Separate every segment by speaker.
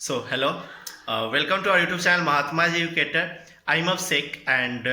Speaker 1: So, hello, welcome to our YouTube channel Mahatma Educator. I'm Abhishek, and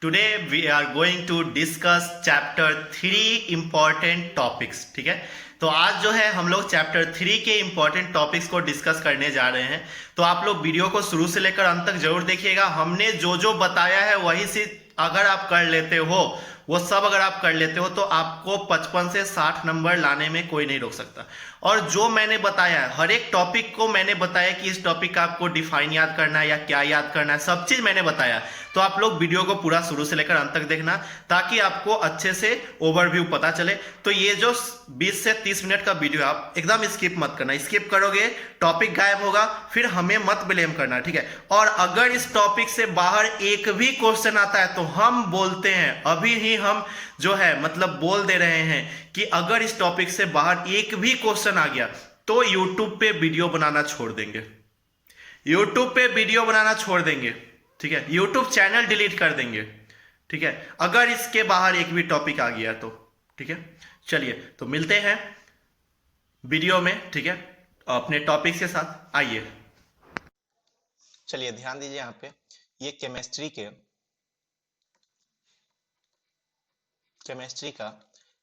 Speaker 1: today we are going to discuss chapter 3 important topics. ठीक है, तो आज जो है हम लोग चैप्टर 3 के इम्पोर्टेंट टॉपिक्स को डिस्कस करने जा रहे हैं। तो आप लोग वीडियो को शुरू से लेकर अंत तक जरूर देखिएगा। हमने जो जो बताया है वही से अगर आप कर लेते हो, वो सब अगर आप कर लेते हो तो आपको 55 से 60 नंबर लाने में कोई नहीं रोक सकता। और जो मैंने बताया है हर एक टॉपिक को मैंने बताया कि इस टॉपिक का आपको डिफाइन याद करना है या क्या याद करना है, सब चीज मैंने बताया। तो आप लोग वीडियो को पूरा शुरू से लेकर अंत तक देखना ताकि आपको अच्छे से ओवरव्यू पता चले। तो ये जो 20 से 30 मिनट का वीडियो आप एकदम स्किप मत करना, स्किप करोगे टॉपिक गायब होगा, फिर हमें मत ब्लेम करना, ठीक है। और अगर इस टॉपिक से बाहर एक भी क्वेश्चन आता है तो हम बोलते हैं, अभी ही हम जो है मतलब बोल दे रहे हैं कि अगर इस टॉपिक से बाहर एक भी क्वेश्चन आ गया तो YouTube पे वीडियो बनाना छोड़ देंगे, YouTube पे वीडियो बनाना छोड़ देंगे, ठीक है। YouTube चैनल डिलीट कर देंगे, ठीक है, अगर इसके बाहर एक भी टॉपिक आ गया तो, ठीक है। चलिए तो मिलते हैं वीडियो में, ठीक है, अपने टॉपिक के साथ। आइए,
Speaker 2: चलिए ध्यान दीजिए यहाँ पे, ये केमिस्ट्री का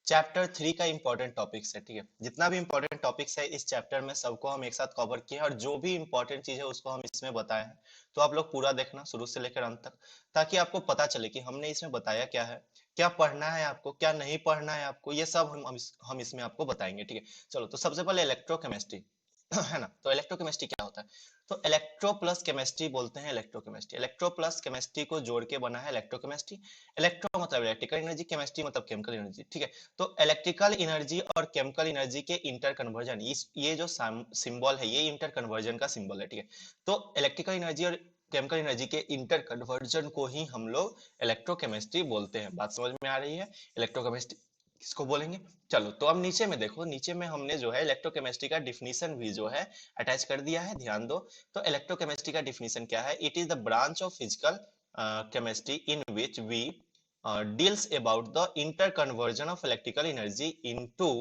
Speaker 2: चैप्टर 3 का इंपॉर्टेंट टॉपिक्स है, ठीक है। जितना भी इंपॉर्टेंट टॉपिक्स है इस चैप्टर में सबको हम एक साथ कवर किए हैं और जो भी इंपॉर्टेंट चीज है उसको हम इसमें बताए हैं। तो आप लोग पूरा देखना शुरू से लेकर अंत तक, ताकि आपको पता चले कि हमने इसमें बताया क्या है, क्या पढ़ना है आपको, क्या नहीं पढ़ना है आपको, ये सब हम इसमें आपको बताएंगे, ठीक है। चलो तो सबसे पहले इलेक्ट्रोकेमिस्ट्री है ना। तो इलेक्ट्रोकेमिस्ट्री क्या होता है? तो इलेक्ट्रो प्लस केमिस्ट्री बोलते हैं इलेक्ट्रोकेमिस्ट्री। इलेक्ट्रो प्लस केमिस्ट्री को जोड़ के बना है इलेक्ट्रोकेमिस्ट्री। इलेक्ट्रो मतलब इलेक्ट्रिकल एनर्जी, केमिस्ट्री मतलब केमिकल एनर्जी, ठीक है। तो इलेक्ट्रिकल एनर्जी और केमिकल एनर्जी के इंटर कन्वर्जन, ये जो सिंबल है ये इंटर कन्वर्जन का सिंबल है, ठीक है। तो इलेक्ट्रिकल एनर्जी और केमिकल एनर्जी के इंटर कन्वर्जन को ही हम लोग इलेक्ट्रोकेमिस्ट्री बोलते हैं। बात समझ में आ रही है? इलेक्ट्रोकेमिस्ट्री किसको बोलेंगे? चलो तो अब नीचे में देखो, नीचे में हमने जो है इलेक्ट्रोकेमिस्ट्री का डिफिनीशन भी जो है अटैच कर दिया है, ध्यान दो। तो इलेक्ट्रोकेमिस्ट्री का डिफिनीशन क्या है? It is the branch of physical chemistry in which we deals about the interconversion of electrical energy into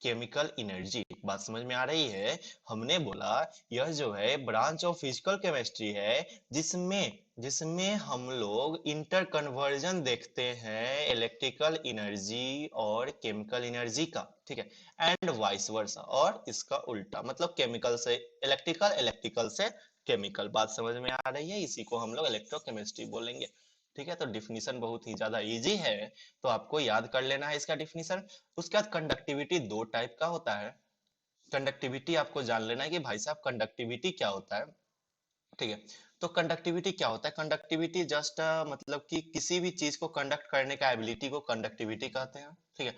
Speaker 2: chemical energy. बात समझ में आ रही है? हमने बोला यह जो है ब्रांच ऑफ फिजिकल केमिस्ट्री है जिसमें जिसमें हम लोग इंटर कन्वर्जन देखते हैं इलेक्ट्रिकल एनर्जी और केमिकल एनर्जी का, ठीक है। एंड वाइस वर्सा, और इसका उल्टा मतलब केमिकल से इलेक्ट्रिकल, इलेक्ट्रिकल से केमिकल। बात समझ में आ रही है? इसी को हम लोग इलेक्ट्रोकेमिस्ट्री बोलेंगे, ठीक है। तो डिफिनीशन बहुत ही ज्यादा इजी है, तो आपको याद कर लेना है इसका डिफिनीशन। उसके बाद कंडक्टिविटी दो टाइप का होता है। कंडक्टिविटी आपको जान लेना है कि भाई साहब कंडक्टिविटी क्या होता है, ठीक है। तो कंडक्टिविटी क्या होता है? कंडक्टिविटी जस्ट मतलब कि किसी भी चीज को कंडक्ट करने का एबिलिटी को कंडक्टिविटी कहते हैं, ठीक है।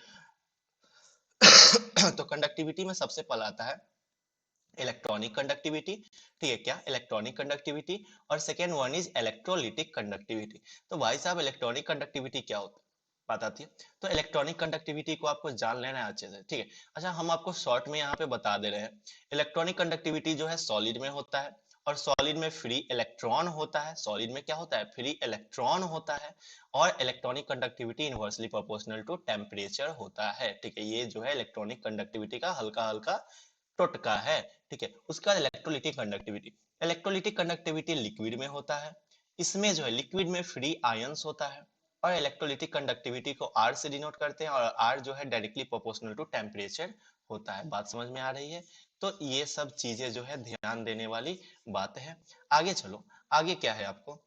Speaker 2: तो कंडक्टिविटी में सबसे पहला आता है इलेक्ट्रॉनिक कंडक्टिविटी, ठीक है। क्या? Electronic conductivity. और second one is electrolytic conductivity. तो भाई साहब इलेक्ट्रॉनिक कंडक्टिविटी क्या होता है पता थी? तो इलेक्ट्रॉनिक कंडक्टिविटी को आपको जान लेना है अच्छे से, ठीक है। अच्छा हम आपको शॉर्ट में यहाँ पे बता दे रहे हैं। इलेक्ट्रॉनिक कंडक्टिविटी जो है सॉलिड में होता है, और सॉलिड में फ्री इलेक्ट्रॉन होता है। सॉलिड में क्या होता है? फ्री इलेक्ट्रॉन होता है। और electronic conductivity inversely proportional to temperature होता है, ठीक है। ये जो है इलेक्ट्रॉनिक कंडक्टिविटी का हल्का हल्का टोटका है, ठीक है। उसके बाद electrolytic conductivity. Electrolytic conductivity liquid में होता है। इसमें जो है लिक्विड में फ्री आयंस होता है। और इलेक्ट्रोलिटिक कंडक्टिविटी को आर से डिनोट करते हैं, और आर जो है डायरेक्टली प्रोपोर्शनल टू टेम्परेचर होता है। बात समझ में आ रही है? तो ये सब चीजें जो है ध्यान देने वाली बात है। आगे चलो, आगे क्या है आपको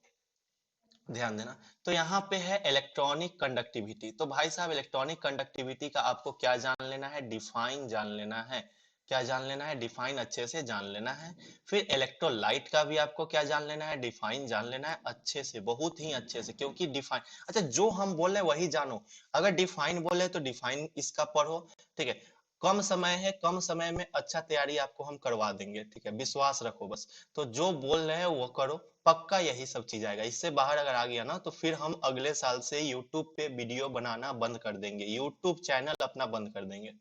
Speaker 2: ध्यान देना। तो यहाँ पे है इलेक्ट्रॉनिक कंडक्टिविटी। तो भाई साहब इलेक्ट्रॉनिक कंडक्टिविटी का आपको क्या जान लेना है? डिफाइन जान लेना है। क्या जान लेना है? डिफाइन अच्छे से जान लेना है। फिर इलेक्ट्रोलाइट का भी आपको क्या जान लेना है? डिफाइन जान लेना है अच्छे से, बहुत ही अच्छे से, क्योंकि डिफाइन, अच्छा जो हम बोले वही जानो। अगर डिफाइन बोले तो डिफाइन इसका पढ़ो, ठीक है। कम समय है, कम समय में अच्छा तैयारी आपको हम करवा देंगे, ठीक है, विश्वास रखो बस। तो जो बोल रहे हैं वो करो, पक्का यही सब चीज आएगा। इससे बाहर अगर आ गया ना तो फिर हम अगले साल से YouTube पे वीडियो बनाना बंद कर देंगे, YouTube चैनल अपना बंद कर देंगे,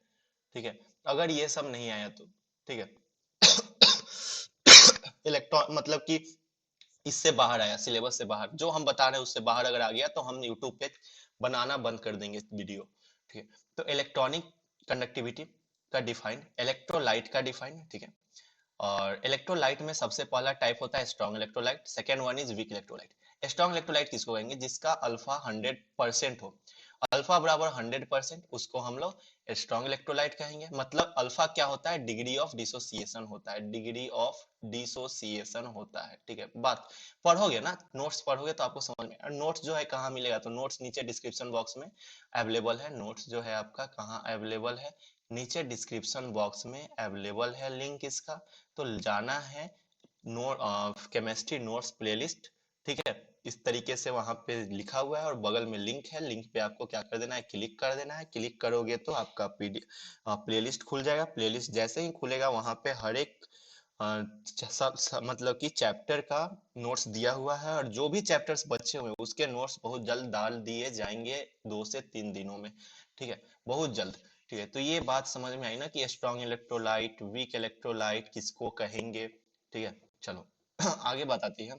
Speaker 2: ठीक है, अगर ये सब नहीं आया तो, ठीक है। इलेक्ट्रॉन मतलब कि इससे बाहर आया, सिलेबस से बाहर जो हम बता रहे हैं उससे बाहर अगर आ गया तो हम YouTube पे बनाना बंद कर देंगे वीडियो, ठीक है। तो इलेक्ट्रॉनिक कंडक्टिविटी का डिफाइन, इलेक्ट्रोलाइट का डिफाइन, ठीक है। और इलेक्ट्रोलाइट में सबसे पहला टाइप होता है strong electrolyte, second one is weak electrolyte. Strong electrolyte किसको कहेंगे? जिसका अल्फा 100% हो, अल्फा बराबर 100%, उसको हम लोग स्ट्रॉन्ग इलेक्ट्रोलाइट कहेंगे। मतलब अल्फा क्या होता है? डिग्री ऑफ डिसोसिएशन होता है, डिग्री ऑफ डिसोसिएशन होता है, ठीक है। बात पढ़ोगे ना, नोट्स पढ़ोगे तो आपको समझ में। और नोट्स जो है कहाँ मिलेगा? तो नोट्स नीचे डिस्क्रिप्शन बॉक्स में अवेलेबल है। नोट्स जो है आपका कहाँ अवेलेबल है? नीचे डिस्क्रिप्शन बॉक्स में अवेलेबल है लिंक इसका। तो जाना है नोट केमिस्ट्री नोट्स प्लेलिस्ट, ठीक है। इस तरीके से वहां पे लिखा हुआ है और बगल में लिंक है। लिंक पे आपको क्या कर देना है? क्लिक कर देना है। क्लिक करोगे तो आपका प्लेलिस्ट खुल जाएगा। प्लेलिस्ट जैसे ही खुलेगा वहां पे हर एक मतलब कि चैप्टर का नोट्स दिया हुआ है, और जो भी चैप्टर्स बचे हुए हैं उसके नोट्स बहुत जल्द डाल दिए जाएंगे, 2 से 3 दिनों में, ठीक है, बहुत जल्द। ठीक है, तो ये बात समझ में आई ना कि स्ट्रॉन्ग इलेक्ट्रोलाइट, वीक इलेक्ट्रोलाइट किसको कहेंगे, ठीक है। चलो आगे बताते हैं,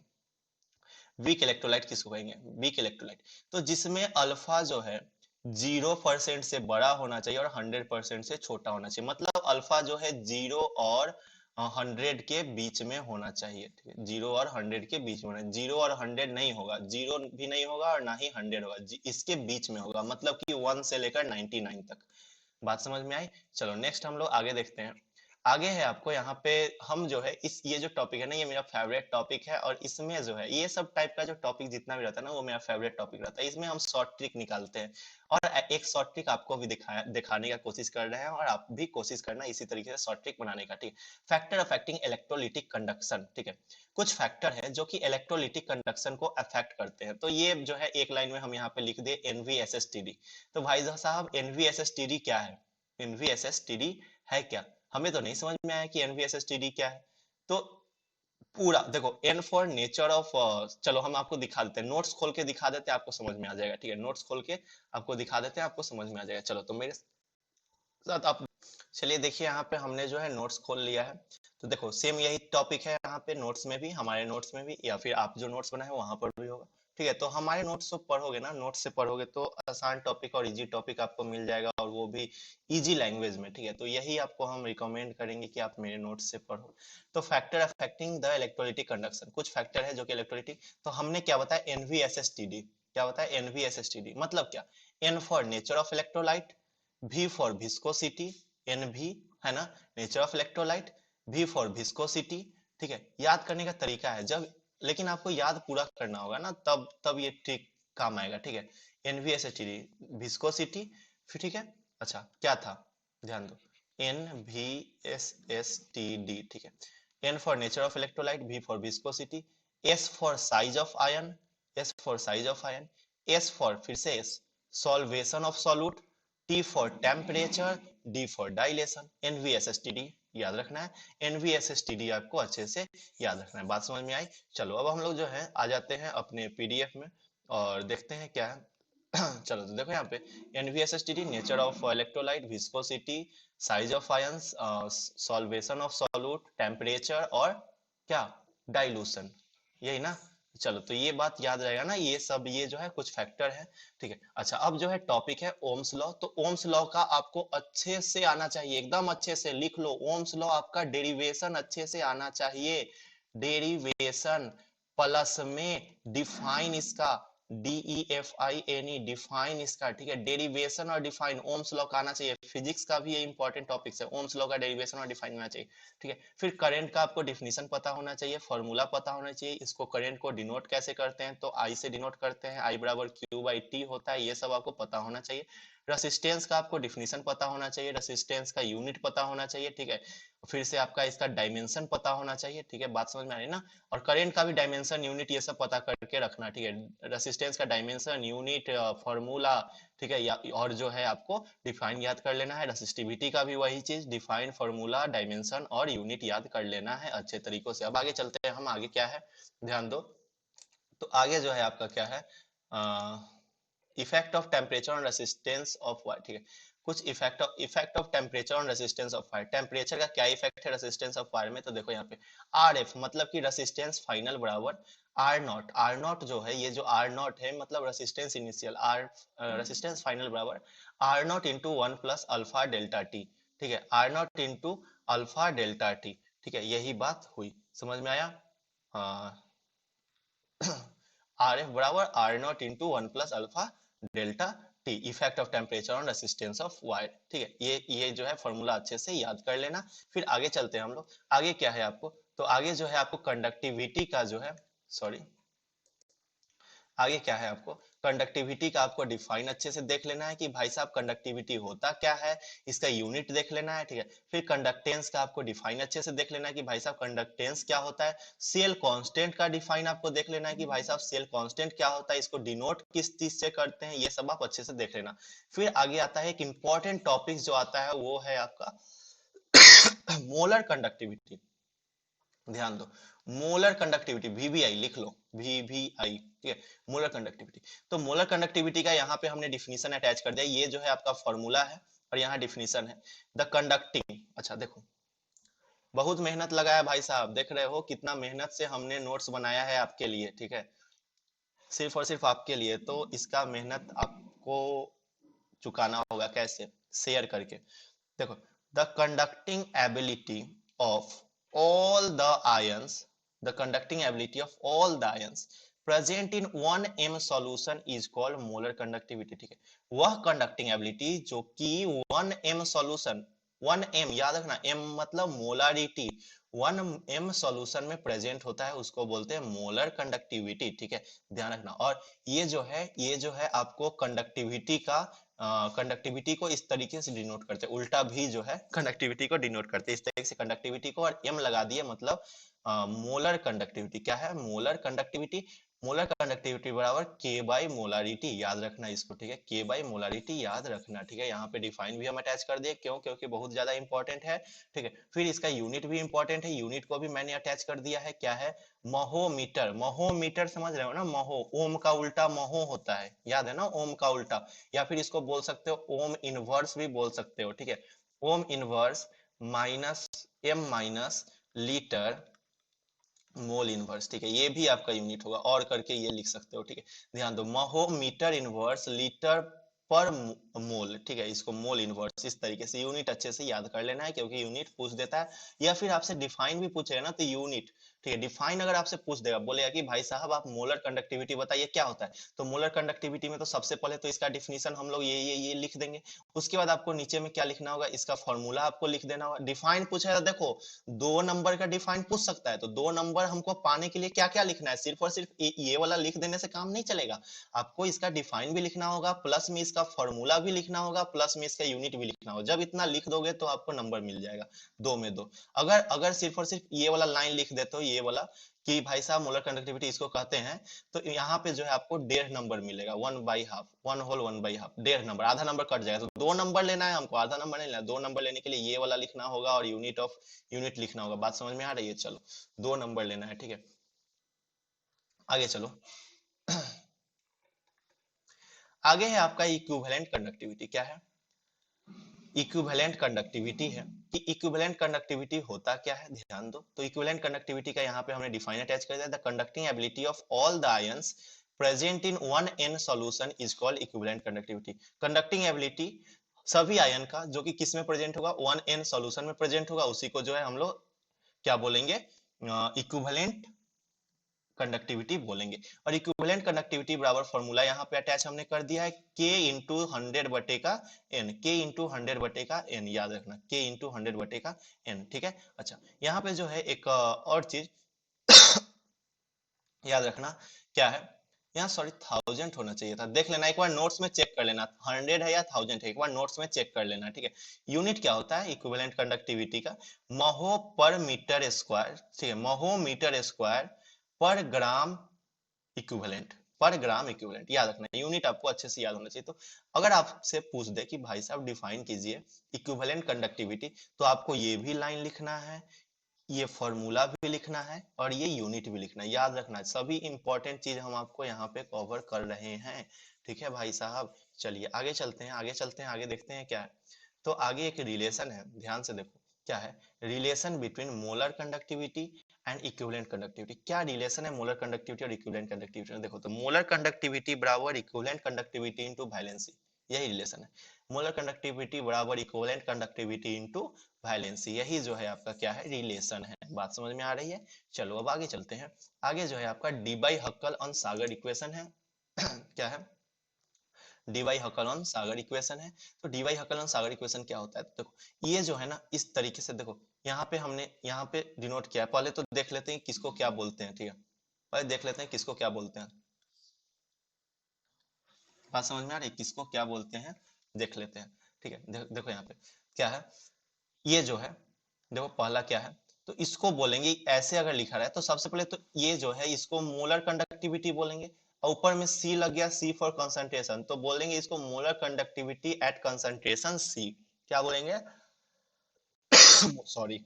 Speaker 2: वीक इलेक्ट्रोलाइट किसको कहेंगे? वीक इलेक्ट्रोलाइट तो जिसमें अल्फा जो है 0% से बड़ा होना चाहिए और 100% से छोटा होना चाहिए। मतलब अल्फा जो है 0 और 100 के बीच में होना चाहिए, ठीक है। 0 और 100 के बीच में होना, 0 और 100 नहीं होगा, 0 भी नहीं होगा और ना ही 100 होगा, इसके बीच में होगा, मतलब कि 1 से लेकर 99 तक। बात समझ में आई? चलो नेक्स्ट हम लोग आगे देखते हैं। आगे है आपको यहाँ पे, हम जो है इस ये जो टॉपिक है ना, ये मेरा फेवरेट टॉपिक है। और इसमें जो है ये सब टाइप का जो टॉपिक जितना भी रहता है ना, वो मेरा फेवरेट टॉपिक रहता है। इसमें हम शॉर्ट ट्रिक निकालते हैं और एक शॉर्ट ट्रिक आपको भी दिखाने का कोशिश कर रहे हैं, और आप भी कोशिश करना इसी तरीके से शॉर्ट ट्रिक बनाने का, ठीक। फैक्टर अफेक्टिंग इलेक्ट्रोलिटिक कंडक्शन, ठीक है। कुछ फैक्टर है जो कि इलेक्ट्रोलिटिक कंडक्शन को अफेक्ट करते हैं। तो ये जो है एक लाइन में हम यहाँ पे लिख दे NVSSTD। तो भाई साहब NVSSTD क्या है? NVSSTD है क्या? हमें तो नहीं समझ में आया कि NVSSTD क्या है। तो पूरा देखो, N फॉर नेचर ऑफ, चलो हम आपको दिखा देते हैं, नोट्स खोल के दिखा देते हैं, आपको समझ में आ जाएगा, ठीक है। नोट्स खोल के आपको दिखा देते हैं, आपको समझ में आ जाएगा। चलो तो मेरे साथ आप चलिए देखिए, यहाँ पे हमने जो है नोट्स खोल लिया है। तो देखो सेम यही टॉपिक है यहाँ पे, नोट्स में भी, हमारे नोट्स में भी, या फिर आप जो नोट्स बनाए वहां पर भी होगा, ठीक है। तो हमारे नोट्स से पढ़ोगे ना, नोट्स से पढ़ोगे तो आसान टॉपिक और इजी टॉपिक आपको मिल जाएगा, और वो भी इजी लैंग्वेज में, ठीक है। तो यही आपको हम रिकमेंड करेंगे कि आप मेरे नोट्स से पढ़ो। तो factor affecting the electrolytic conduction, कुछ फैक्टर है जो कि इलेक्ट्रोलिटिक, तो हमने क्या बताया? NVSSTD। क्या बताया? NVSSTD मतलब क्या? N for nature of electrolyte, V for viscosity, NV है ना, nature of electrolyte, V for viscosity, ठीक है। याद करने का तरीका है, जब लेकिन आपको याद पूरा करना होगा ना, तब तब ये ठीक काम आएगा, ठीक है। NVSSTD विस्कोसिटी, फिर ठीक है। अच्छा क्या था, ध्यान दो, NVSSTD, ठीक है। N for nature of electrolyte, V for viscosity, S for size of ion, S for size of ion, S for फिर से S solvation of solute, T for temperature, D for dilation. NVSSTD याद रखना है, NVSSTD आपको अच्छे से याद रखना है। बात समझ में आई? चलो अब हम लोग जो है आ जाते हैं अपने PDF में और देखते हैं क्या है। चलो तो देखो यहाँ पे NVSSTD nature of electrolyte, viscosity, size of ions, solvation of solute, temperature और क्या, डाइल्यूशन, यही ना। चलो तो ये बात याद रहेगा ना, ये सब ये जो है कुछ फैक्टर है, ठीक है। अच्छा अब जो है टॉपिक है ओम्स लॉ। तो ओम्स लॉ का आपको अच्छे से आना चाहिए, एकदम अच्छे से लिख लो। ओम्स लॉ आपका डेरिवेशन अच्छे से आना चाहिए, डेरिवेशन प्लस में डिफाइन इसका, DEFINE डिफाइन इसका, ठीक है। डेरिवेशन और डिफाइन ओम्स लॉ का आना चाहिए। फिजिक्स का भी ये इंपॉर्टेंट टॉपिक है, ओम्स लॉ का डेरिवेशन और डिफाइन होना चाहिए, ठीक है। फिर करंट का आपको डिफिनीशन पता होना चाहिए, फॉर्मूला पता होना चाहिए, इसको करंट को डिनोट कैसे करते हैं, तो I से डिनोट करते हैं, I बराबर Q/T होता है, ये सब आपको पता होना चाहिए। रेसिस्टेंस का आपको डिफिनीशन पता होना चाहिए, रेसिस्टेंस का यूनिट पता होना चाहिए, ठीक है। फिर से आपका इसका डायमेंशन पता होना चाहिए, ठीक है। बात समझ में आ रही है ना। और करंट का भी डायमेंशन, यूनिट, ये सब पता करके रखना, ठीक है। रेसिस्टेंस का डायमेंशन, यूनिट, फॉर्मूला, ठीक है। या और जो है आपको डिफाइन याद कर लेना है। रेसिस्टिविटी का भी वही चीज, डिफाइन, फॉर्मूला, डायमेंशन और यूनिट याद कर लेना है अच्छे तरीकों से। अब आगे चलते हैं हम, आगे क्या है ध्यान दो। तो आगे जो है आपका क्या है, effect of temperature on resistance of wire, ठीक है। कुछ effect of temperature on resistance of fire, temperature का क्या इफेक्ट है रेसिस्टेंस ऑफ फायर में। तो देखो यहाँ पे RF मतलब कि रेसिस्टेंस फाइनल बराबर R0 जो है, ये जो R0 है मतलब रेसिस्टेंस इनिशियल, रेसिस्टेंस फाइनल बराबर R0 into 1 plus alpha delta T, ठीक है। R0 into alpha delta T, ठीक है, यही बात हुई, समझ में आया? हाँ, आर एफ बराबर R not into one plus alpha delta T, effect of temperature on resistance of wire. ठीक है, ये जो है फॉर्मूला अच्छे से याद कर लेना। फिर आगे चलते हैं हम लोग। आगे क्या है आपको, तो आगे जो है आपको कंडक्टिविटी का जो है, सॉरी, आगे क्या है आपको कंडक्टिविटी का आपको डिफाइन अच्छे से देख लेना है कि भाई साहब कंडक्टिविटी होता क्या है, इसका यूनिट देख लेना है। ठीक है, फिर कंडक्टेंस का आपको डिफाइन अच्छे से देख लेना है कि भाई साहब कंडक्टेंस क्या होता है। सेल कांस्टेंट का डिफाइन आपको देख लेना है कि भाई साहब सेल कांस्टेंट क्या होता है, इसको डिनोट किस चीज से करते हैं, ये सब आप अच्छे से देख लेना। फिर आगे आता है एक इंपॉर्टेंट टॉपिक जो आता है वो है आपका मोलर कंडक्टिविटी। ध्यान दो, मोलर कंडक्टिविटी वीवीआई लिख लो, वीवीआई। ठीक है, मोलर कंडक्टिविटी। तो मोलर कंडक्टिविटी का यहाँ पे हमने डिफिनीशन अटैच कर दिया, ये जो है आपका फॉर्मूला है और यहाँ डिफिनीशन है। द कंडक्टिंग, अच्छा देखो, बहुत मेहनत लगा है भाई साहब, देख रहे हो कितना मेहनत से हमने नोट्स बनाया है आपके लिए। ठीक है, सिर्फ और सिर्फ आपके लिए, तो इसका मेहनत आपको चुकाना होगा। कैसे? शेयर करके। देखो, the conducting ability of all the ions, the conducting ability of all the ions present in 1m solution is called molar conductivity। ठीक है, वह conducting ability जो कि 1m solution, 1m याद रखना, m मतलब मोलारिटी, 1m सॉल्यूशन में present होता है उसको बोलते हैं मोलर कंडक्टिविटी। ठीक है, ध्यान रखना। और ये जो है आपको कंडक्टिविटी का कंडक्टिविटी को इस तरीके से डिनोट करते हैं, उल्टा भी जो है कंडक्टिविटी को डिनोट करते हैं इस तरीके से कंडक्टिविटी को, और एम लगा दिए मतलब मोलर कंडक्टिविटी। क्या है मोलर कंडक्टिविटी? मोलर कंडक्टिविटी बराबर के बाई मोलारिटी, याद रखना इसको। ठीक है, के बाई मोलारिटी याद रखना। ठीक है, यहाँ पे डिफाइन भी हम अटैच कर दिए, क्यों? क्योंकि बहुत ज्यादा इंपॉर्टेंट है। ठीक है, फिर इसका यूनिट भी इंपॉर्टेंट है, यूनिट को भी मैंने अटैच कर दिया है। क्या है? महोमीटर। महोमीटर समझ रहे हो ना, महो, ओम का उल्टा महो होता है, याद है ना, ओम का उल्टा। या फिर इसको बोल सकते हो ओम इनवर्स भी बोल सकते हो। ठीक है, ohm inverse minus M minus litre mole inverse. ठीक है, ये भी आपका यूनिट होगा, और करके ये लिख सकते हो। ठीक है, ध्यान दो, महो मीटर इनवर्स लीटर पर मोल। ठीक है, इसको मोल इनवर्स इस तरीके से यूनिट अच्छे से याद कर लेना है, क्योंकि यूनिट पूछ देता है, या फिर आपसे डिफाइन भी पूछेगा ना तो यूनिट। ठीक है, डिफाइन अगर आपसे पूछ देगा, बोलेगा कि भाई साहब आप मोलर कंडक्टिविटी बताइए क्या होता है, तो मोलर कंडक्टिविटी में तो सबसे पहले तो इसका डिफिनीशन हम लोग ये लिख देंगे। उसके बाद आपको नीचे में क्या लिखना होगा, इसका फॉर्मूला आपको लिख देना होगा। डिफाइन पूछेगा, देखो 2 नंबर का डिफाइन पूछ सकता है, तो 2 नंबर हमको पाने के लिए क्या क्या लिखना है, सिर्फ और सिर्फ ये वाला लिख देने से काम नहीं चलेगा, आपको इसका डिफाइन भी लिखना होगा, प्लस में इसका फॉर्मूला भी लिखना होगा, प्लस में इसका यूनिट भी लिखना होगा। जब इतना लिख दोगे तो आपको नंबर मिल जाएगा 2 में 2। अगर अगर सिर्फ और सिर्फ ये वाला लाइन लिख देते हो, ये वाला कि भाई साहब मोलर कंडक्टिविटी इसको कहते हैं, तो यहाँ पे जो है आपको 1.5 नंबर मिलेगा, 1/2, 1/2, 1/2, 1/2 नंबर कट जाएगा। तो 2 नंबर लेना है हमको, आधा नंबर नहीं लेना। 2 नंबर लेने के लिए ये वाला लिखना होगा और यूनिट लिखना होगा। बात समझ में आ रही है? चलो, 2 नंबर लेना है। ठीक है, आगे चलो। आगे है आपका इक्विवेलेंट कंडक्टिविटी। क्या है? इक्विवेलेंट कंडक्टिविटी है कि इक्विवेलेंट कंडक्टिविटी होता क्या है, ध्यान दो। तो इक्विवेलेंट कंडक्टिविटी का यहाँ पे हमने डिफाइन अटैच कर दिया, the conducting ability of all the ions present in 1n solution is called equivalent conductivity. Conducting ability सभी आयन का जो कि किस में प्रेजेंट होगा, 1n सॉल्यूशन में प्रेजेंट होगा, उसी को जो है हम लोग क्या बोलेंगे, इक्विवेलेंट कंडक्टिविटी बोलेंगे। और इक्विवेलेंट कंडक्टिविटी बराबर फॉर्मूला यहाँ पे अटैच हमने कर दिया है, k इंटू 100 बटे का n, k इंटू 100 बटे का n, याद रखना, k इंटू 100 बटे का n। ठीक है, अच्छा यहाँ पे जो है एक और चीज याद रखना, क्या है, यहाँ सॉरी 1000 होना चाहिए था, देख लेना एक बार नोट्स में, चेक कर लेना 100 है या 1000 है, एक बार नोट्स में चेक कर लेना। ठीक है, यूनिट क्या होता है इक्विवेलेंट कंडक्टिविटी का, महो पर मीटर स्क्वायर। ठीक है, महो मीटर स्क्वायर पर ग्राम इक्विवेलेंट, पर ग्राम इक्विवेलेंट, याद रखना, यूनिट आपको अच्छे से याद होना चाहिए। तो अगर आपसे पूछ दे कि भाई साहब डिफाइन कीजिए इक्विवेलेंट कंडक्टिविटी, तो आपको ये भी लाइन लिखना है, ये फॉर्मूला भी लिखना है, और ये यूनिट भी लिखना है। याद रखना, सभी इंपॉर्टेंट चीज हम आपको यहाँ पे कवर कर रहे हैं। ठीक है भाई साहब, चलिए आगे चलते हैं, आगे देखते हैं क्या है। तो आगे एक रिलेशन है, ध्यान से देखो, क्या है, relation between molar conductivity and equivalent conductivity. क्या रिलेशन है मोलर कंडक्टिविटी और इक्विवेलेंट कंडक्टिविटी में? देखो, तो मोलर कंडक्टिविटी बराबर इक्विवेलेंट कंडक्टिविटी इनटू वैलेंसी। यही रिलेशन है। मोलर कंडक्टिविटी बराबर इक्विवेलेंट कंडक्टिविटी इनटू वैलेंसी, यही जो है आपका क्या है रिलेशन है। बात समझ में आ रही है? चलो अब आगे चलते हैं। आगे जो है आपका Debye Huckel Onsager equation है। क्या है? Debye Huckel Onsager equation है। तो Debye Huckel Onsager equation क्या होता है? तो देखो ये जो है ना इस तरीके से देखो, यहाँ पे हमने यहाँ पे डिनोट किया है। पहले तो देख लेते हैं किसको क्या बोलते हैं, ठीक है? पहले देख लेते हैं किसको क्या बोलते हैं। बात समझ में आ रही है? किसको क्या बोलते हैं देख लेते हैं, ठीक है? देखो यहाँ पे क्या है, ये जो है देखो पहला क्या है, तो इसको बोलेंगे ऐसे अगर लिखा रहा है तो सबसे पहले तो ये जो है इसको मोलर कंडक्टिविटी बोलेंगे, और ऊपर में सी लग गया, सी फॉर कंसंट्रेशन, तो बोलेंगे इसको molar conductivity at concentration C. क्या बोलेंगे? Sorry,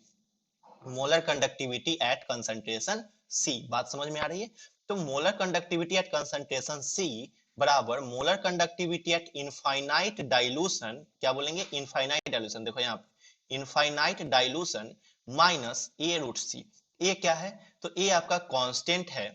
Speaker 2: molar conductivity at concentration C. बात समझ में आ रही है? तो molar conductivity at concentration C बराबर molar conductivity at infinite dilution, क्या बोलेंगे? इनफाइनाइट डाइल्यूशन, देखो यहाँ पे infinite dilution minus A root C. A क्या है? तो ए आपका कांस्टेंट है,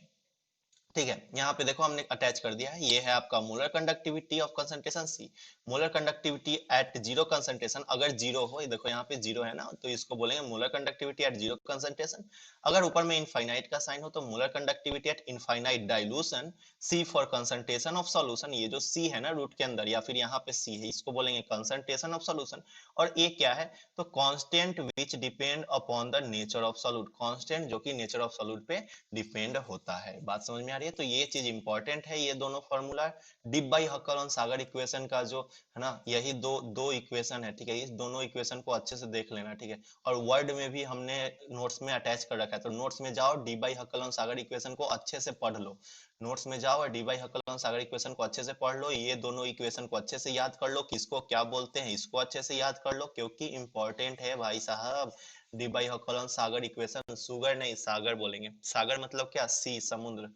Speaker 2: ठीक है? यहाँ पे देखो हमने अटैच कर दिया है, ये है आपका molar conductivity of concentration C. Molar conductivity at zero concentration, अगर जीरो हो, ये देखो यहाँ पे जीरो है ना, तो इसको बोलेंगे molar conductivity at zero concentration. अगर ऊपर में इनफाइनाइट का साइन हो तो molar conductivity at infinite dilution, C for concentration of solution, ये जो सी है ना रूट के अंदर या फिर यहाँ पे सी है, इसको बोलेंगे कंसंट्रेशन ऑफ सॉल्यूशन। और ए क्या है? तो constant which depend upon the nature of solute, constant जो कि नेचर ऑफ सॉल्यूट पे डिपेंड होता है। बात समझ में आ रही है? तो ये चीज इंपॉर्टेंट है, ये दोनों formula Debye Huckel Onsager equation का जो है ना, यही दो दो इक्वेशन है, ठीक है? इस दोनों इक्वेशन को अच्छे से देख लेना, ठीक है? और वर्ड में भी हमने नोट्स में अटैच कर रखा है, तो नोट्स में जाओ D by Huckel Onsager equation को अच्छे से पढ़ लो। नोट्स में जाओ और D by Huckel Onsager equation को अच्छे से पढ़ लो, ये दोनों इक्वेशन को अच्छे से याद कर लो, किसको क्या बोलते हैं इसको अच्छे से याद कर लो, क्योंकि इंपॉर्टेंट है भाई साहब। D by Huckel Onsager equation, sugar नहीं सागर बोलेंगे, सागर मतलब क्या? सी, समुद्र,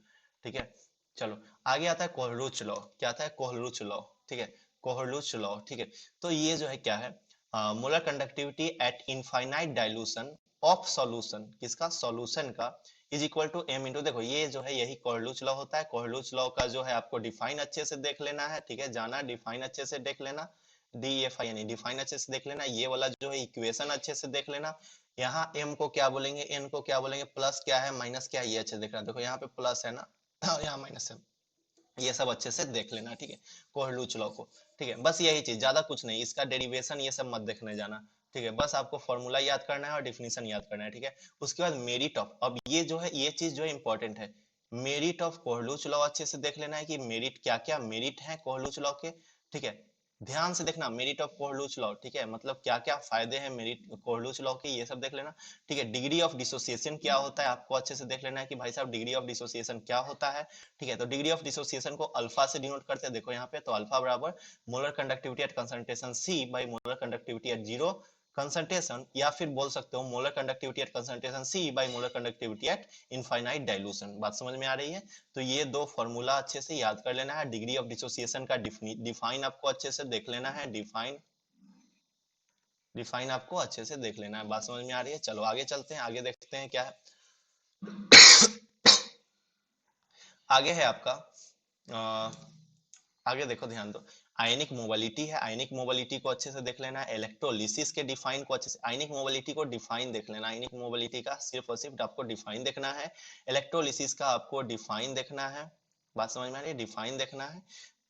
Speaker 2: ठीक है? चलो आगे आता है कोहलरूच लॉ। क्या आता है? कोहलरूच लॉ, ठीक है? कोहलरूच लॉ, ठीक है? तो ये जो है क्या है, molar conductivity at infinite dilution of solution, किसका? सॉल्यूशन का, is equal to M into, देखो ये जो है यही कोहलरूच लॉ होता है। कोहलरूच लॉ का जो है आपको डिफाइन अच्छे से देख लेना है, ठीक है? जाना डिफाइन अच्छे से देख लेना, डी एफ आई यानी डिफाइन अच्छे से देख लेना, ये वाला जो है इक्वेशन अच्छे से देख लेना। यहाँ m को क्या बोलेंगे, n को क्या बोलेंगे, प्लस क्या है माइनस क्या है, ये अच्छे से देखना। देखो यहाँ पे प्लस है ना, यहाँ माइनस है, ये सब अच्छे से देख लेना, ठीक है? कोहलूच लॉ को, ठीक है? बस यही चीज, ज्यादा कुछ नहीं, इसका डेरिवेशन ये सब मत देखने जाना, ठीक है? बस आपको फॉर्मूला याद करना है और डिफिनीशन याद करना है, ठीक है? उसके बाद मेरिट ऑफ, अब ये जो है ये चीज जो है इंपॉर्टेंट है, मेरिट ऑफ कोहलूच लॉ अच्छे से देख लेना है कि मेरिट क्या क्या मेरिट है कोहलूच लॉ के, ठीक है? ध्यान से देखना मेरिट ऑफ कोहलूच लॉ, ठीक है? मतलब क्या क्या फायदे हैं मेरिट कोहलूच लॉ के, ये सब देख लेना, ठीक है? डिग्री ऑफ डिसोसिएशन क्या होता है आपको अच्छे से देख लेना है कि भाई साहब डिग्री ऑफ डिसोसिएशन क्या होता है, ठीक है? तो डिग्री ऑफ डिसोसिएशन को अल्फा से डिनोट करते हैं, देखो यहाँ पे, तो अल्फा बराबर molar conductivity at concentration C by molar conductivity at zero concentration, या फिर बोल सकते हो molar conductivity at concentration C by molar conductivity at infinite dilution. बात समझ में आ रही है? तो ये दो फॉर्मूला अच्छे से याद कर लेना है। डिग्री ऑफ डिसोसिएशन का डिफाइन आपको अच्छे से देख लेना है, डिफाइन आपको अच्छे से देख लेना है। बात समझ में आ रही है? चलो आगे चलते हैं, आगे देखते हैं क्या है। आगे है आपका आगे देखो ध्यान दो, आयनिक मोबिलिटी है, आयनिक मोबिलिटी को अच्छे से देख लेना है। इलेक्ट्रोलिसिस के डिफाइन को अच्छे से, आयनिक मोबिलिटी को डिफाइन देख लेना, आयनिक मोबिलिटी का सिर्फ और सिर्फ आपको डिफाइन देखना है। इलेक्ट्रोलिसिस का आपको डिफाइन देखना है। बात समझ में आ रही है? डिफाइन देखना है।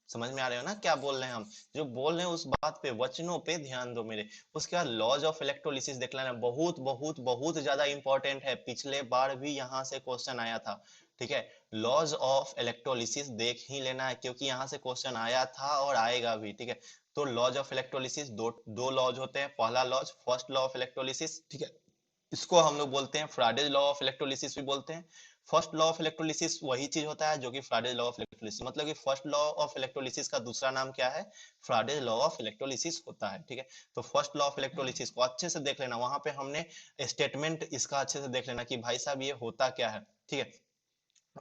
Speaker 2: समझ में आ रहे हो ना क्या बोल रहे हैं हम? जो बोल रहे हैं उस बात पे, वचनों पे ध्यान दो मेरे। उसके बाद लॉज ऑफ इलेक्ट्रोलिसिस देख लेना, बहुत बहुत बहुत ज्यादा इंपॉर्टेंट है, पिछले बार भी यहाँ से क्वेश्चन आया था, ठीक है? लॉज ऑफ इलेक्ट्रोलिसिस देख ही लेना है, क्योंकि यहाँ से क्वेश्चन आया था और आएगा भी, ठीक है? तो लॉज ऑफ इलेक्ट्रोलिसिस, दो लॉज होते हैं। पहला laws first law of electrolysis, ठीक है? इसको हम लोग बोलते हैं फ्राडेज लॉ ऑफ इलेक्ट्रोलिसिस भी बोलते हैं। फर्स्ट लॉ ऑफ इलेक्ट्रोलिसिस वही चीज होता है जो कि फ्राडेज लॉ ऑफ इलेक्ट्रोलिसिस, मतलब कि फर्स्ट लॉ ऑफ इलेक्ट्रोलिसिस का दूसरा नाम क्या है? फ्राडेज लॉ ऑफ इलेक्ट्रोलिसिस होता है, ठीक है? तो फर्स्ट लॉ ऑफ इलेक्ट्रोलिसिस को अच्छे से देख लेना, वहां पे हमने स्टेटमेंट इसका अच्छे से देख लेना कि भाई साहब ये होता क्या है, ठीक है?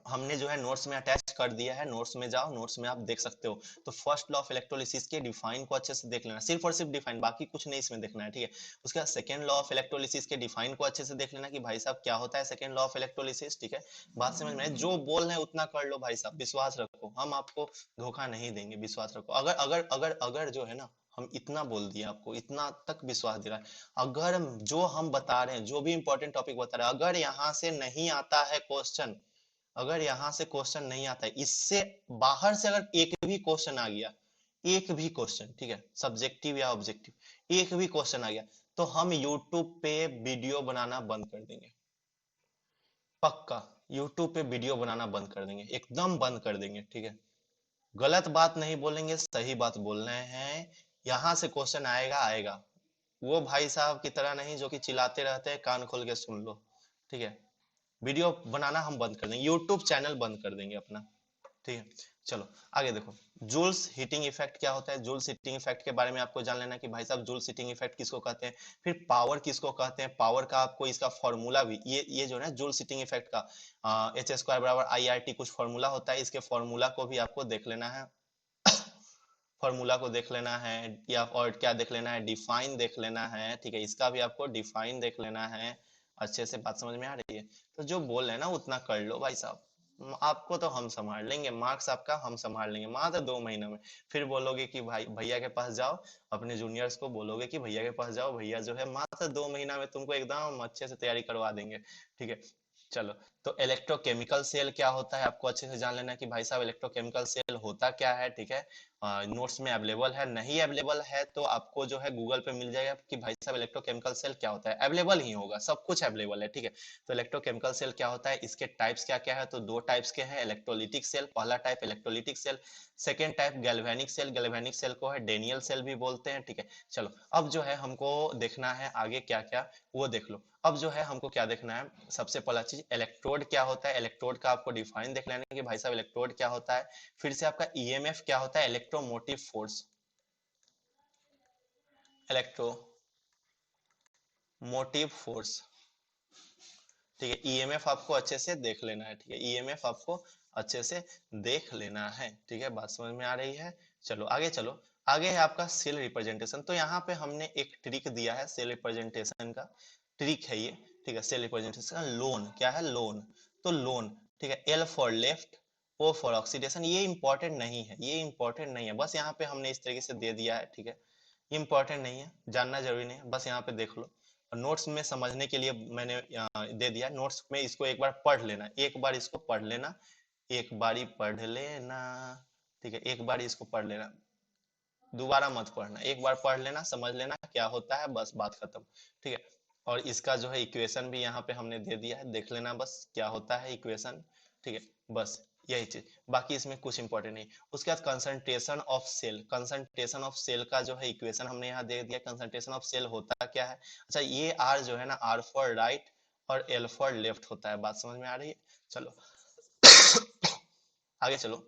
Speaker 2: हमने जो है नोट्स में अटैच कर दिया है, नोट्स में जाओ, नोट्स में आप देख सकते हो। तो फर्स्ट लॉ ऑफ इलेक्ट्रोलिसिस के डिफाइन को अच्छे से देख लेना, सिर्फ और सिर्फ डिफाइन, बाकी कुछ नहीं इसमें देखना है, ठीक है। उसके बाद सेकंड लॉ ऑफ इलेक्ट्रोलिसिस के डिफाइन को अच्छे से देख लेना कि भाई साहब क्या होता है सेकंड लॉ ऑफ इलेक्ट्रोलिसिस, ठीक है। बात समझ में आए? जो बोल रहे हैं उतना कर लो भाई साहब, विश्वास रखो, हम आपको धोखा नहीं देंगे, विश्वास रखो। अगर अगर अगर अगर जो है ना, हम इतना बोल दिए आपको, इतना तक विश्वास दे रहा है, अगर जो हम बता रहे हैं, जो भी इंपॉर्टेंट टॉपिक बता रहे हैं, अगर यहाँ से नहीं आता है क्वेश्चन, अगर यहां से क्वेश्चन नहीं आता है, इससे बाहर से अगर एक भी क्वेश्चन आ गया, एक भी क्वेश्चन, ठीक है, सब्जेक्टिव या ऑब्जेक्टिव, एक भी क्वेश्चन आ गया, तो हम यूट्यूब पे वीडियो बनाना बंद कर देंगे, पक्का। यूट्यूब पे वीडियो बनाना बंद कर देंगे, एकदम बंद कर देंगे, ठीक है। गलत बात नहीं बोलेंगे, सही बात बोल रहे हैं। यहां से क्वेश्चन आएगा आएगा, वो भाई साहब की तरह नहीं जो कि चिल्लाते रहते हैं, कान खोल के सुन लो, ठीक है। वीडियो बनाना हम बंद कर देंगे, यूट्यूब चैनल बंद कर देंगे अपना, ठीक है। चलो आगे देखो, जूल्स हीटिंग इफेक्ट क्या होता है। जूल्स हीटिंग इफेक्ट के बारे में आपको जान लेना कि भाई साहब जूल्स हीटिंग इफेक्ट किसको कहते हैं, फिर पावर किसको कहते हैं, पावर का आपको इसका फॉर्मूला भी, ये जो है ना जूल्स हीटिंग इफेक्ट का एच स्क्वायर बराबर आई आर टी कुछ फॉर्मूला होता है, इसके फॉर्मूला को भी आपको देख लेना है, फॉर्मूला को देख लेना है, या और क्या देख लेना है, डिफाइन देख लेना है, ठीक है, इसका भी आपको डिफाइन देख लेना है। अच्छे से बात समझ में आ रही है? तो जो बोल रहे हैं ना उतना कर लो भाई साहब, आपको तो हम संभाल लेंगे, मार्क्स आपका हम संभाल लेंगे मात्र 2 महीना में। फिर बोलोगे कि भाई भैया के पास जाओ, अपने जूनियर्स को बोलोगे कि भैया के पास जाओ, भैया जो है मात्र 2 महीना में तुमको एकदम अच्छे से तैयारी करवा देंगे, ठीक है। चलो, तो इलेक्ट्रोकेमिकल सेल क्या होता है आपको अच्छे से जान लेना कि भाई साहब इलेक्ट्रोकेमिकल सेल होता क्या है, ठीक है। नोट्स में अवेलेबल है, नहीं अवेलेबल है तो आपको जो है गूगल पे मिल जाएगा कि भाई साहब इलेक्ट्रोकेमिकल सेल क्या होता है, अवेलेबल ही होगा, सब कुछ अवेलेबल है, ठीक है। तो इलेक्ट्रोकेमिकल सेल क्या होता है, इसके टाइप्स क्या क्या है, तो 2 टाइप्स के हैं, इलेक्ट्रोलिटिक सेल, पहला type electrolytic cell, second type galvanic cell, galvanic cell को है डेनियल सेल भी बोलते हैं, ठीक है। चलो अब जो है हमको देखना है आगे क्या क्या, वो देख लो। अब जो है हमको क्या देखना है, सबसे पहला चीज इलेक्ट्रोड क्या होता है, इलेक्ट्रोड का आपको डिफाइन देख लेना है कि भाई साहब इलेक्ट्रोड क्या होता है। फिर से आपका ईएमएफ क्या होता है, इलेक्ट्रोमोटिव फोर्स, इलेक्ट्रोमोटिव फोर्स, ठीक है। ईएमएफ आपको अच्छे से देख लेना है, ठीक है, ईएमएफ आपको अच्छे से देख लेना है, ठीक है, बात समझ में आ रही है। चलो आगे चलो, आगे है आपका सेल रिप्रेजेंटेशन। तो यहाँ पे हमने एक ट्रिक दिया है सेल रिप्रेजेंटेशन का, ट्रिक है ये, ठीक है। सेल रिप्रेजेंटेशन लोन क्या है, लोन, तो लोन, ठीक है, L for left, O for oxidation, ये इंपॉर्टेंट नहीं है, ये इंपॉर्टेंट नहीं है, बस यहाँ पे हमने इस तरीके से दे दिया है, ठीक है। ये इंपॉर्टेंट नहीं है, जानना जरूरी नहीं है, बस यहाँ पे देख लो। और नोट्स में समझने के लिए मैंने दे दिया, नोट्स में इसको एक बार पढ़ लेना, एक बार इसको पढ़ लेना, एक बारी पढ़ लेना, ठीक है, एक बार इसको पढ़ लेना, दोबारा मत पढ़ना, एक बार पढ़ लेना, समझ लेना क्या होता है, बस बात खत्म, ठीक है। और इसका जो है इक्वेशन भी यहाँ पे हमने दे दिया है, देख लेना बस क्या होता है इक्वेशन, ठीक है, बस यही चीज, बाकी इसमें कुछ इंपॉर्टेंट नहीं। उसके बाद concentration of cell, concentration of cell का जो है इक्वेशन हमने यहाँ दे दिया, कंसंट्रेशन ऑफ सेल होता क्या है। अच्छा, ये आर जो है ना, आर फॉर राइट और एल फॉर लेफ्ट होता है, बात समझ में आ रही है। चलो आगे चलो,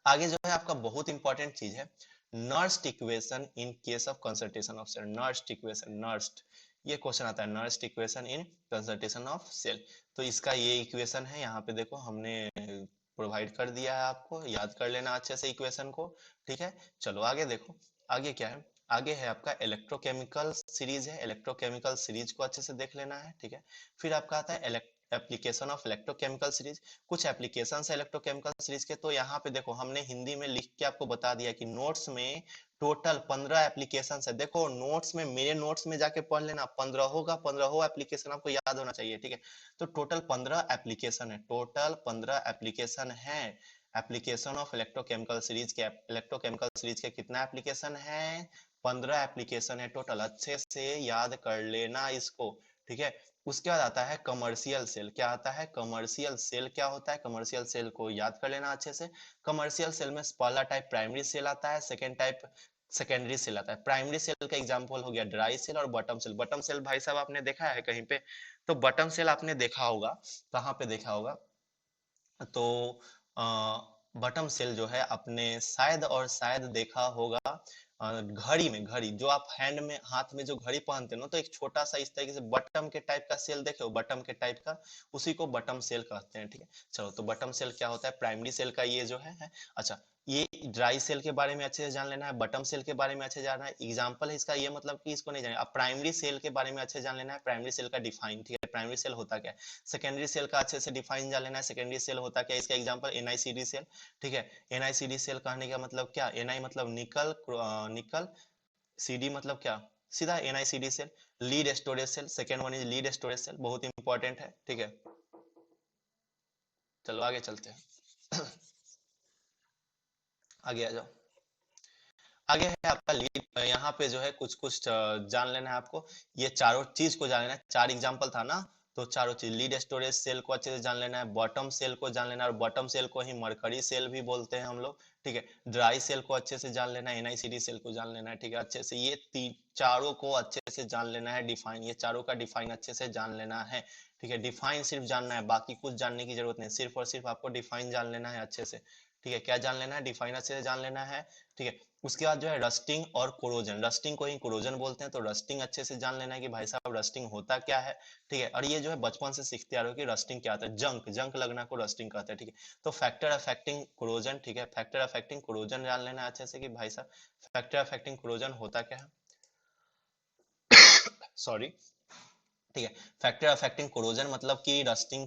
Speaker 2: आगे जो है आपका बहुत इंपॉर्टेंट चीज है, Nernst equation in case of concentration of cell, Nernst equation, Nernst, ये क्वेश्चन आता है, Nernst equation in concentration of cell. तो इसका ये इक्वेशन है, यहाँ पे देखो हमने प्रोवाइड कर दिया है, आपको याद कर लेना अच्छे से इक्वेशन को, ठीक है। चलो आगे देखो, आगे क्या है, आगे है आपका इलेक्ट्रोकेमिकल सीरीज है, इलेक्ट्रोकेमिकल सीरीज को अच्छे से देख लेना है, ठीक है। फिर आपका आता है एप्लीकेशन ऑफ इलेक्ट्रोकेमिकल सीरीज, कुछ एप्लीकेशन है इलेक्ट्रोकेमिकल सीरीज के। तो यहाँ पे देखो हमने हिंदी में लिख के आपको बता दिया कि नोट्स में टोटल 15 एप्लीकेशन है, देखो नोट्स में, मेरे नोट्स में जाके पढ़ लेना, 15 होगा, 15 एप्लीकेशन आपको याद होना चाहिए, ठीक है। तो टोटल 15 एप्लीकेशन है, टोटल 15 एप्लीकेशन है, एप्लीकेशन ऑफ इलेक्ट्रोकेमिकल सीरीज के, इलेक्ट्रोकेमिकल सीरीज के कितना एप्लीकेशन है, 15 एप्लीकेशन है टोटल, अच्छे से याद कर लेना इसको, ठीक है। उसके बाद आता है कमर्शियल सेल, क्या आता है, कमर्शियल सेल क्या होता है, कमर्शियल सेल को याद कर लेना अच्छे से। कमर्शियल सेल में पहला टाइप प्राइमरी सेल आता है, सेकेंड टाइप सेकेंडरी सेल आता है। प्राइमरी सेल का एग्जांपल हो गया ड्राई सेल और बॉटम सेल। बॉटम सेल भाई साहब आपने देखा है कहीं पे, तो बॉटम सेल आपने देखा होगा, कहाँ पे देखा होगा, तो बटम सेल जो है आपने शायद और शायद देखा होगा घड़ी में, घड़ी जो आप हैंड में, हाथ में जो घड़ी पहनते हो ना, तो एक छोटा सा इस तरीके से बटम के टाइप का सेल देखे हो, बटम के टाइप का, उसी को बटम सेल कहते हैं। ठीक है, चलो तो बटम सेल क्या होता है, प्राइमरी सेल का ये जो है। अच्छा, ये ड्राई सेल के बारे में अच्छे से जान लेना है, बटम सेल के बारे में अच्छे से जानना है। एग्जांपल है इसका, ये मतलब कि इसको नहीं जाने, अब प्राइमरी सेल के बारे में अच्छे से जान लेना है, प्राइमरी सेल का डिफाइन। ठीक है, प्राइमरी सेल होता क्या है। सेकेंडरी सेल का अच्छे से डिफाइन जान लेना है, सेकेंडरी सेल होता क्या है, इसका एग्जांपल एनआईसीडी सेल। ठीक है, एनआईसीडी सेल कहने का मतलब क्या, एनआई मतलब निकल, निकल, सीडी मतलब क्या, सीधा NICD cell. Lead storage cell, second one is lead storage cell, बहुत इंपॉर्टेंट है। ठीक है, चलो आगे चलते हैं। आगे आ जाओ। आगे है आपका लीड, यहाँ पे जो है कुछ कुछ जान लेना है आपको, ये चारों चीज को जान लेना है। चार एग्जांपल था ना, तो चारों चीज, लीड स्टोरेज सेल को अच्छे से जान लेना है, बॉटम सेल को जान लेना है, और बॉटम सेल को ही मरकरी सेल भी बोलते हैं हम लोग। ठीक है, ड्राई सेल को अच्छे से जान लेना है, एनआईसीडी सेल को जान लेना है। ठीक है, अच्छे से ये तीन चारों को अच्छे से जान लेना है, डिफाइन, ये चारों का डिफाइन अच्छे से जान लेना है। ठीक है, डिफाइन सिर्फ जानना है, बाकी कुछ जानने की जरूरत नहीं, सिर्फ और सिर्फ आपको डिफाइन जान लेना है अच्छे से। ठीक है, क्या जान लेना है, डिफाइन अच्छे से जान लेना है। ठीक है, उसके बाद जो है रस्टिंग और कोरोजन, रस्टिंग को ही कोरोजन बोलते हैं, तो रस्टिंग अच्छे से जान लेना है कि भाई साहब रस्टिंग होता क्या है। ठीक है, और ये जो है बचपन से सीखते आ रहे हो कि रस्टिंग क्या होता है, जंक, जंक लगना को रस्टिंग कहते हैं। ठीक है, तो फैक्टर अफेक्टिंग कोरोजन, ठीक है, फैक्टर अफेक्टिंग कोरोजन जान लेना है अच्छे से कि भाई साहब फैक्टर अफेक्टिंग कोरोजन होता क्या है। सॉरी। ठीक है, फैक्टर अफेक्टिंग कोरोजन मतलब कि रस्टिंग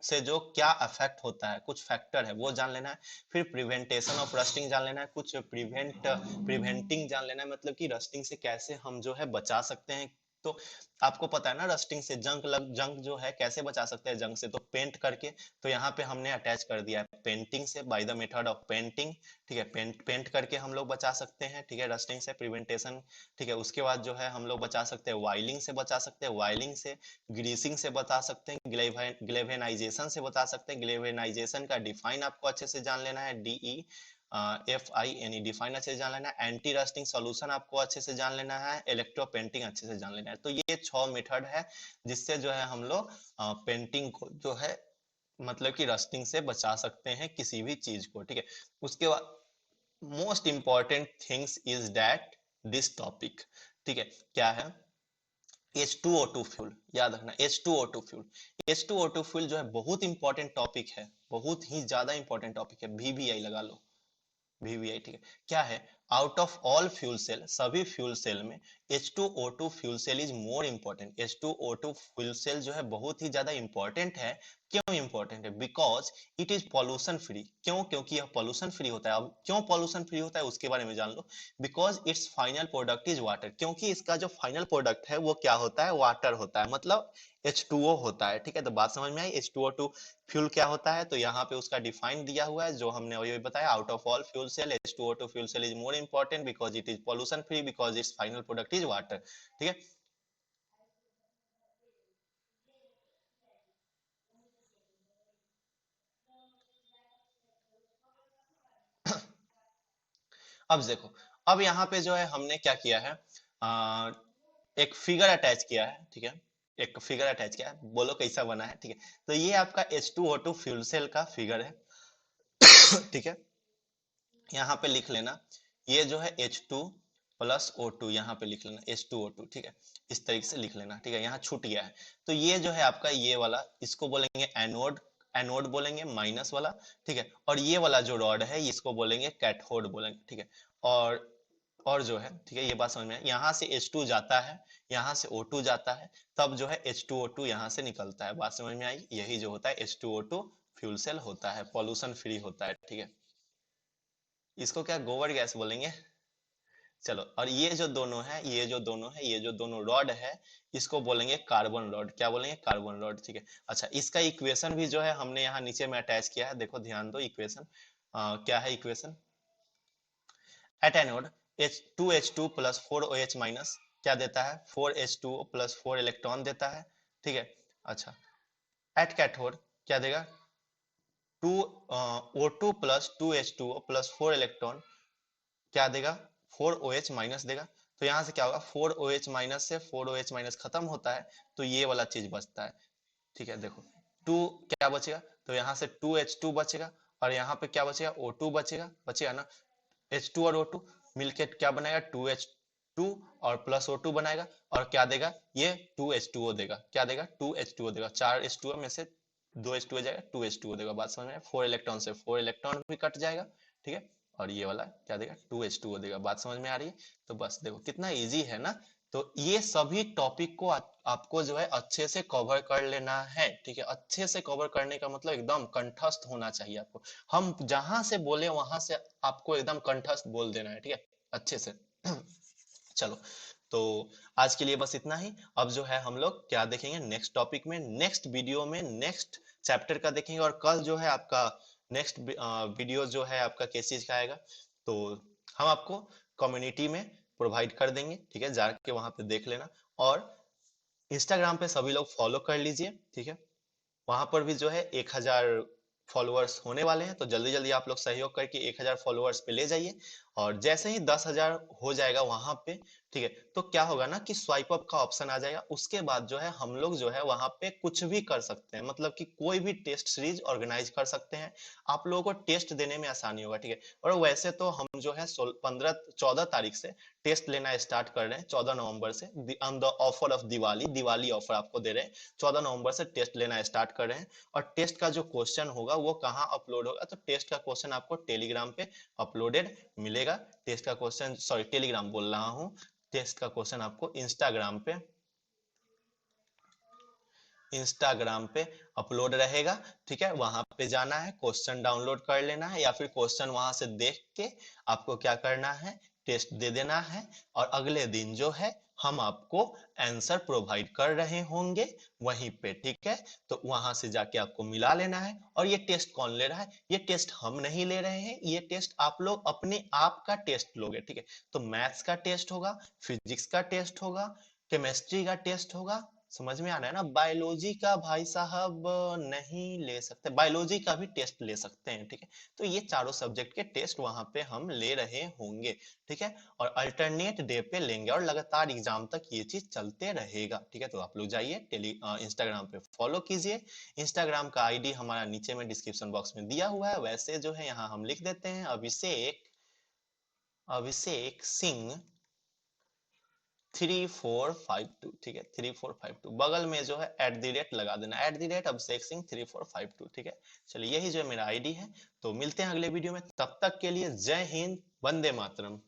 Speaker 2: से जो क्या अफेक्ट होता है, कुछ फैक्टर है वो जान लेना है। फिर प्रिवेंटेशन ऑफ रस्टिंग जान लेना है, कुछ प्रिवेंटिंग जान लेना है, मतलब कि रस्टिंग से कैसे हम जो है बचा सकते हैं। तो आपको पता है ना, रस्टिंग से जंग जो है कैसे बचा सकते हैं जंग से, तो पेंट करके। तो यहाँ पे हमने अटैच कर दिया है पेंटिंग से, by the method of painting. ठीक है, पेंट करके हम लोग बचा सकते हैं। ठीक है, रस्टिंग से प्रिवेंटेशन। ठीक है, उसके बाद जो है हम लोग बचा सकते हैं वायलिंग से, बचा सकते हैं वायलिंग से, ग्रीसिंग से बता सकते हैं, ग्लेवेनाइजेशन से बता सकते हैं। ग्लेवेनाइजेशन का डिफाइन आपको अच्छे से जान लेना है, DE FINE, डिफाइन अच्छे से जान लेना है। एंटी रस्टिंग सॉल्यूशन आपको अच्छे से जान लेना है, इलेक्ट्रो पेंटिंग अच्छे से जान लेना है। तो ये 6 मेथड है जिससे जो है हम लोग पेंटिंग को जो है मतलब कि रस्टिंग से बचा सकते हैं किसी भी चीज को। ठीक है, उसके बाद most important things is that this topic. ठीक है, क्या है, H2O2 फ्यूल, याद रखना H2O2 फ्यूल। H2O2 फ्यूल जो है बहुत इंपॉर्टेंट टॉपिक है, बहुत ही ज्यादा इंपॉर्टेंट टॉपिक है, VVI लगा लो, VVI। ठीक है, क्या है, out of all fuel cell, सभी फ्यूल सेल में H2O2 fuel cell is more important. H2O2 fuel cell जो है बहुत ही ज्यादा इंपॉर्टेंट है। क्यों इंपॉर्टेंट है, because it is pollution free. क्यों, क्योंकि यह पॉल्यूशन फ्री होता है। अब क्यों पॉल्यूशन फ्री होता है उसके बारे में जान लो। Because its final product is water, क्योंकि इसका जो फाइनल प्रोडक्ट है वो क्या होता है, वाटर होता है, मतलब H2O होता है। ठीक है, तो बात समझ में आई। H2O2 फ्यूल क्या होता है, तो यहाँ पे उसका डिफाइन दिया हुआ है जो हमने वही बताया, out of all fuel cell H2O2 fuel cell is more important because it is pollution free, because its final product is water. ठीक है, अब देखो, अब यहाँ पे जो है हमने क्या किया है, आ, एक फिगर अटैच किया है। ठीक है, एक फिगर अटैच किया है, बोलो कैसा बना है। ठीक है, तो ये आपका H2O2 फ्यूल सेल का फिगर है। ठीक है, यहाँ पे लिख लेना, ये जो है H2 प्लस O2, यहाँ पे लिख लेना H2O2। ठीक है, इस तरीके से लिख लेना। ठीक है, यहाँ छूट गया है, तो ये जो है आपका ये वाला, इसको बोलेंगे एनोड, एनोड बोलेंगे माइनस वाला। ठीक है, और ये वाला जो रॉड है इसको बोलेंगे कैथोड बोलेंगे। ठीक है, और जो है, ठीक है, ये बात समझ में है, यहाँ से H2 जाता है, यहाँ से O2 जाता है, तब जो है H2O2 यहाँ से निकलता है। बात समझ में आई, यही जो होता है H2O2 फ्यूल सेल होता है, पॉल्यूशन फ्री होता है। ठीक है, इसको क्या गोबर गैस बोलेंगे। चलो, और ये जो दोनों है, ये जो दोनों है, ये जो दोनों रॉड है, इसको बोलेंगे कार्बन रॉड। क्या बोलेंगे, कार्बन रॉड। ठीक है, अच्छा, इसका इक्वेशन भी जो है हमने यहाँ नीचे में अटैच किया है, देखो ध्यान दो इक्वेशन। क्या है equation, at anode H2 plus 4OH minus क्या देता है, 4H2O प्लस 4 इलेक्ट्रॉन देता है। ठीक है, अच्छा, एट कैथोड क्या देगा, 2 O2 plus 2H2O plus 4 electron क्या देगा, 4OH माइनस देगा। तो यहाँ से क्या होगा, 4OH माइनस से 4OH माइनस खत्म होता है, तो ये वाला चीज बचता है। ठीक है, देखो 2 क्या बचेगा, तो यहाँ से 2H2 बचेगा, और यहाँ पे क्या बचेगा, O2 बचेगा ना। H2 और O2 मिलके क्या बनाएगा, 2H2 और प्लस O2 बनाएगा, और क्या देगा ये 2H2O देगा। क्या देगा, 2H2O देगा। 4H2O में से 2H2O जाएगा, 2H2O देगा। बात समझ में आया? 4 इलेक्ट्रॉन से 4 इलेक्ट्रॉन भी कट जाएगा, ठीक है। और ये वाला क्या देगा, 2H2O देगा। बात समझ में आ रही है? तो बस देखो कितना इजी है ना। तो ये सभी टॉपिक को आपको जो है अच्छे से कवर कर लेना है, ठीक है। अच्छे से कवर करने का मतलब एकदम कंठस्थ होना चाहिए आपको। हम जहां से बोले वहां से आपको एकदम कंठस्थ बोल देना है, ठीक है, अच्छे से। चलो, तो आज के लिए बस इतना ही। अब जो है हम लोग क्या देखेंगे नेक्स्ट टॉपिक में, नेक्स्ट वीडियो में, नेक्स्ट चैप्टर का देखेंगे। और कल जो है आपका नेक्स्ट वीडियो जो है आपका किस चीज का आएगा, तो हम आपको कम्युनिटी में प्रोवाइड कर देंगे, ठीक है। जाके वहां पे देख लेना। और इंस्टाग्राम पे सभी लोग फॉलो कर लीजिए, ठीक है। वहां पर भी जो है 1000 फॉलोअर्स होने वाले हैं, तो जल्दी जल्दी आप लोग सहयोग करके 1000 फॉलोअर्स पे ले जाइए। और जैसे ही 10,000 हो जाएगा वहां पे, ठीक है, तो क्या होगा ना कि स्वाइप अप का ऑप्शन आ जाएगा। उसके बाद जो है हम लोग जो है वहां पे कुछ भी कर सकते हैं, मतलब कि कोई भी टेस्ट सीरीज ऑर्गेनाइज कर सकते हैं। आप लोगों को टेस्ट देने में आसानी होगा, ठीक है। और वैसे तो हम जो है 14 तारीख से टेस्ट लेना स्टार्ट कर रहे हैं, 14 नवंबर से, on the offer of Diwali offer आपको दे रहे हैं। 14 नवंबर से टेस्ट लेना स्टार्ट कर रहे हैं। और टेस्ट का जो क्वेश्चन होगा वो कहाँ अपलोड होगा, तो टेस्ट का क्वेश्चन आपको टेलीग्राम पे अपलोडेड मिलेगा। टेस्ट का क्वेश्चन, सॉरी टेलीग्राम बोल रहा हूँ, टेस्ट का क्वेश्चन आपको इंस्टाग्राम पे अपलोड रहेगा, ठीक है। वहां पे जाना है, क्वेश्चन डाउनलोड कर लेना है, या फिर क्वेश्चन वहां से देख के आपको क्या करना है, टेस्ट दे देना है। और अगले दिन जो है हम आपको आंसर प्रोवाइड कर रहे होंगे वहीं पे, ठीक है। तो वहां से जाके आपको मिला लेना है। और ये टेस्ट कौन ले रहा है, ये टेस्ट हम नहीं ले रहे हैं, ये टेस्ट आप लोग अपने आप का टेस्ट लोगे, ठीक है। तो मैथ्स का टेस्ट होगा, फिजिक्स का टेस्ट होगा, केमिस्ट्री का टेस्ट होगा। समझ में आ रहा है ना। बायोलॉजी का भाई साहब नहीं ले सकते, बायोलॉजी का भी टेस्ट ले सकते हैं, ठीक है। तो ये चारों सब्जेक्ट के टेस्ट वहां पे हम ले रहे होंगे, ठीक है। और अल्टरनेट डे पे लेंगे, और लगातार एग्जाम तक ये चीज चलते रहेगा, ठीक है। तो आप लोग जाइए इंस्टाग्राम पे फॉलो कीजिए। इंस्टाग्राम का आईडी हमारा नीचे में डिस्क्रिप्शन बॉक्स में दिया हुआ है। वैसे जो है यहाँ हम लिख देते हैं अभिषेक अभिषेक सिंह 3452, ठीक है, 3452। बगल में जो है @ लगा देना, अभिषेक सिंह 3452, ठीक है। चलिए यही जो है मेरा आईडी है। तो मिलते हैं अगले वीडियो में, तब तक के लिए जय हिंद, वंदे मातरम।